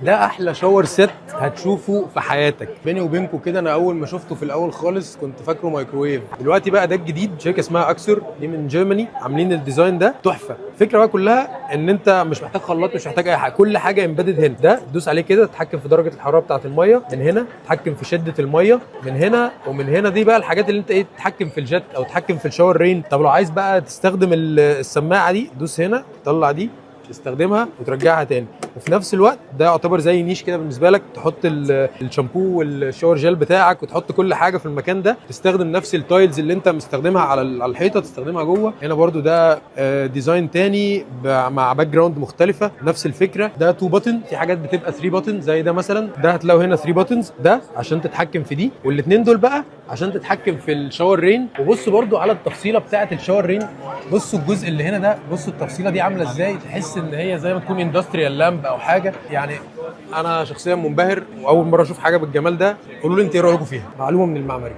ده احلى شاور سيت هتشوفه في حياتك. بيني وبينكم كده، انا اول ما شفته في الاول خالص كنت فاكره مايكروويف. دلوقتي بقى ده الجديد، شركه اسمها اكسر، دي من جيرماني، عاملين الديزاين ده تحفه. الفكره بقى كلها ان انت مش محتاج خلاط، مش محتاج اي حاجه، كل حاجه امبيدد هنا. ده تدوس عليه كده تتحكم في درجه الحراره بتاعه الميه من هنا، تتحكم في شده الميه من هنا ومن هنا. دي بقى الحاجات اللي انت ايه، تتحكم في الجت او تتحكم في الشاور رين. طب لو عايز بقى تستخدم السماعه دي، دوس هنا طلع دي، تستخدمها وترجعها تاني. وفي نفس الوقت ده يعتبر زي نيش كده بالنسبه لك، تحط الشامبو والشاور جel بتاعك وتحط كل حاجه في المكان ده. تستخدم نفس التايلز اللي انت مستخدمها على الحيطه تستخدمها جوه هنا. برضو ده ديزاين تاني مع باك جراوند مختلفه، نفس الفكره. ده 2 بutton، في حاجات بتبقى 3 بutton زي ده مثلا. ده هتلاقوا هنا 3 buttons، ده عشان تتحكم في دي، والاثنين دول بقى عشان تتحكم في الشاور رين. وبصوا برضو على التفصيله بتاعه الشاور رين، بصوا الجزء اللي هنا ده، بصوا التفصيله دي عامله ازاي، تحس ان هي زي ما تكون اندستريال لامب او حاجه يعني. انا شخصيا منبهر، واول مره اشوف حاجه بالجمال ده. قولوا لي انت ايه رايكم فيها. معلومه من المعمري.